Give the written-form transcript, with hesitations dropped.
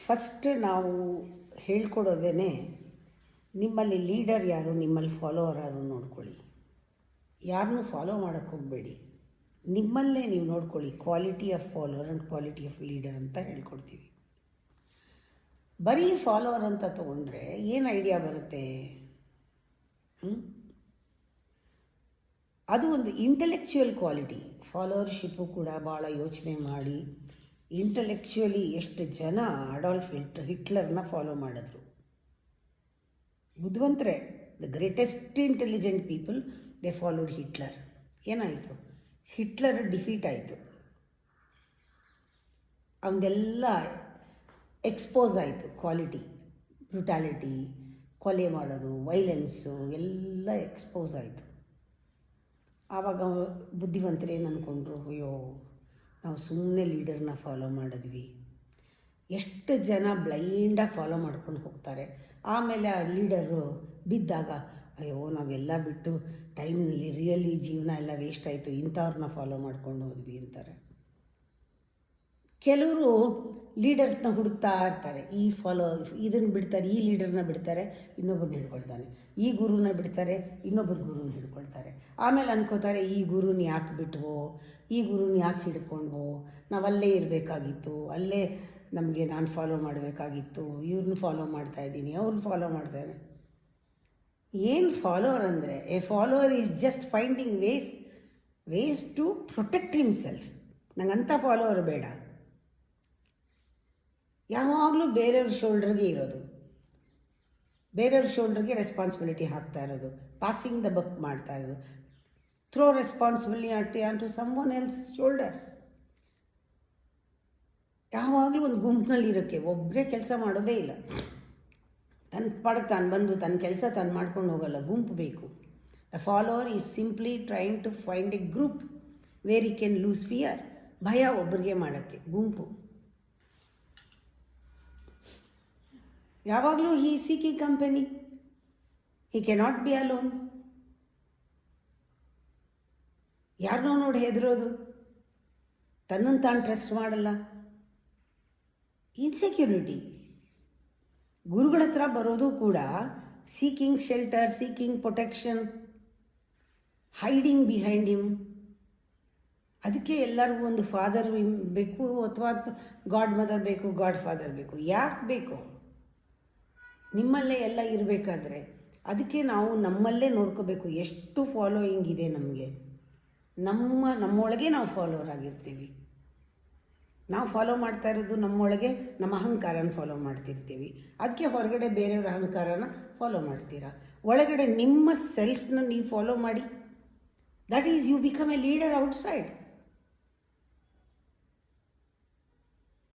First ನಾವು ಹೇಳ್ಕೊಡೋದೇ ನಿಮ್ಮಲ್ಲಿ leader ಯಾರು, ನಿಮ್ಮಲ್ಲಿ ಫಾಲೋವರ್ ಯಾರು ನೋಡ್ಕೊಳ್ಳಿ. ಯಾರನ್ನೂ ಫಾಲೋ ಮಾಡೋಕ್ಕೆ ಹೋಗಬೇಡಿ. ನಿಮ್ಮಲ್ಲೇ ನೀವು ನೋಡ್ಕೊಳ್ಳಿ. Quality of follower and quality of leader ಅಂತ ಹೇಳ್ಕೊಡ್ತೀವಿ. ಬರೀ ಫಾಲೋವರ್ ಅಂತ ತೊಗೊಂಡ್ರೆ ಏನು ಐಡಿಯಾ ಬರುತ್ತೆ? ಅದು ಒಂದು ಇಂಟೆಲೆಕ್ಚುಯಲ್ ಕ್ವಾಲಿಟಿ. ಫಾಲೋವರ್ಶಿಪ್ಪು ಕೂಡ ಭಾಳ ಯೋಚನೆ ಮಾಡಿ ಇಂಟೆಲೆಕ್ಚುಯಲಿ ಎಷ್ಟು ಜನ ಅಡಾಲ್ಫ್ ಹಿಟ್ಲರ್ನ ಫಾಲೋ ಮಾಡಿದ್ರು. ಬುದ್ಧಿವಂತರೇ, the greatest intelligent people they followed Hitler. ಏನಾಯಿತು? ಹಿಟ್ಲರ್ ಡಿಫೀಟ್ ಆಯಿತು. ಅವನದೆಲ್ಲ ಎಕ್ಸ್ಪೋಸ್ ಆಯಿತು. ಕ್ವಾಲಿಟಿ, ಬ್ರುಟಾಲಿಟಿ, ಕೊಲೆ ಮಾಡೋದು, ವೈಲೆನ್ಸು ಎಲ್ಲ ಎಕ್ಸ್ಪೋಸ್ ಆಯಿತು. ಆವಾಗ ಬುದ್ಧಿವಂತರು ಏನು ಅಂದ್ಕೊಂಡ್ರು? ಅಯ್ಯೋ, ನಾವು ಸುಮ್ಮನೆ ಲೀಡರ್ನ ಫಾಲೋ ಮಾಡಿದ್ವಿ. ಎಷ್ಟು ಜನ ಬ್ಲೈಂಡಾಗಿ ಫಾಲೋ ಮಾಡ್ಕೊಂಡು ಹೋಗ್ತಾರೆ. ಆಮೇಲೆ ಆ ಲೀಡರು ಬಿದ್ದಾಗ ಅಯ್ಯೋ, ನಾವೆಲ್ಲ ಬಿಟ್ಟು ಟೈಮ್ನಲ್ಲಿ ರಿಯಲಿ ಜೀವನ ಎಲ್ಲ ವೇಸ್ಟ್ ಆಯಿತು, ಇಂಥವ್ರನ್ನ ಫಾಲೋ ಮಾಡ್ಕೊಂಡು ಹೋದ್ವಿ ಅಂತಾರೆ. ಕೆಲವರು ಲೀಡರ್ಸ್ನ ಹುಡುಕ್ತಾ ಇರ್ತಾರೆ. ಇದನ್ನು ಬಿಡ್ತಾರೆ, ಈ ಲೀಡರ್ನ ಬಿಡ್ತಾರೆ, ಇನ್ನೊಬ್ಬರನ್ನ ಹಿಡ್ಕೊಳ್ತಾನೆ. ಈ ಗುರುನ ಬಿಡ್ತಾರೆ, ಇನ್ನೊಬ್ಬರು ಗುರುನ ಹಿಡ್ಕೊಳ್ತಾರೆ. ಆಮೇಲೆ ಅನ್ಕೋತಾರೆ, ಈ ಗುರುನ ಯಾಕೆ ಬಿಟ್ವೋ, ಈ ಗುರುನ ಯಾಕೆ ಹಿಡ್ಕೊಂಡ್ವೋ, ನಾವಲ್ಲೇ ಇರಬೇಕಾಗಿತ್ತು, ಅಲ್ಲೇ ನಮಗೆ ನಾನು ಫಾಲೋ ಮಾಡಬೇಕಾಗಿತ್ತು, ಇವ್ರನ್ನ ಫಾಲೋ ಮಾಡ್ತಾಯಿದ್ದೀನಿ, ಅವ್ರನ್ನ ಫಾಲೋ ಮಾಡ್ತಾನೆ. ಏನು ಫಾಲೋವರ್ ಅಂದರೆ, a follower is just finding ways to protect himself. ನಂಗಂಥ ಫಾಲೋವರ್ ಬೇಡ. ಯಾವಾಗಲೂ ಬೇರೆಯವ್ರ ಶೋಲ್ಡ್ರಿಗೆ ಇರೋದು, ಬೇರೆಯವ್ರ ಶೋಲ್ಡ್ರಿಗೆ ರೆಸ್ಪಾನ್ಸಿಬಿಲಿಟಿ ಹಾಕ್ತಾ ಇರೋದು, ಪಾಸಿಂಗ್ ದ ಬಕ್ ಮಾಡ್ತಾ ಇರೋದು, throw responsibility on to someone else shoulder. ಯಾವಾಗಲೂ ಒಂದು ಗುಂಪಿನಲ್ಲಿ ಇರೋಕ್ಕೆ, ಒಬ್ಬರೇ ಕೆಲಸ ಮಾಡೋದೇ ಇಲ್ಲ. ತನ್ನ ಪಾಡಕ್ಕೆ ತಾನು ಬಂದು ತನ್ನ ಕೆಲಸ ತಾನು ಮಾಡ್ಕೊಂಡು ಹೋಗಲ್ಲ, ಗುಂಪು ಬೇಕು. The follower is simply trying to find a group where he can lose fear. ಭಯ ಒಬ್ಬರಿಗೆ ಮಾಡೋಕ್ಕೆ, ಗುಂಪು. ಯಾವಾಗಲೂ he seeking company, he cannot be alone. ಯಾರನ್ನೋ ನೋಡಿ ಹೆದರೋದು, ತನ್ನನ್ನು ತಾನು ಟ್ರಸ್ಟ್ ಮಾಡಲ್ಲ, ಇನ್ಸೆಕ್ಯೂರಿಟಿ. ಗುರುಗಳ ಹತ್ರ ಬರೋದು ಕೂಡ seeking shelter, seeking protection, hiding behind him. ಅದಕ್ಕೆ ಎಲ್ಲರಿಗೂ ಒಂದು ಫಾದರ್ ಬೇಕು, ಅಥವಾ ಗಾಡ್ ಮದರ್ ಬೇಕು, ಗಾಡ್ ಫಾದರ್ ಬೇಕು. ಯಾಕೆ ಬೇಕು? ನಿಮ್ಮಲ್ಲೇ ಎಲ್ಲ ಇರಬೇಕಾದ್ರೆ ಅದಕ್ಕೆ ನಾವು ನಮ್ಮಲ್ಲೇ ನೋಡ್ಕೋಬೇಕು. ಎಷ್ಟು ಫಾಲೋಯಿಂಗ್ ಇದೆ ನಮಗೆ, ನಮ್ಮೊಳಗೆ ನಾವು ಫಾಲೋವರ್ ಆಗಿರ್ತೀವಿ. ನಾವು ಫಾಲೋ ಮಾಡ್ತಾ ಇರೋದು ನಮ್ಮೊಳಗೆ ನಮ್ಮ ಅಹಂಕಾರನ ಫಾಲೋ ಮಾಡ್ತಿರ್ತೀವಿ. ಅದಕ್ಕೆ ಹೊರಗಡೆ ಬೇರೆಯವ್ರ ಅಹಂಕಾರನ ಫಾಲೋ ಮಾಡ್ತೀರಾ. ಒಳಗಡೆ ನಿಮ್ಮ ಸೆಲ್ಫ್ನ ನೀವು ಫಾಲೋ ಮಾಡಿ. That is you become a leader outside.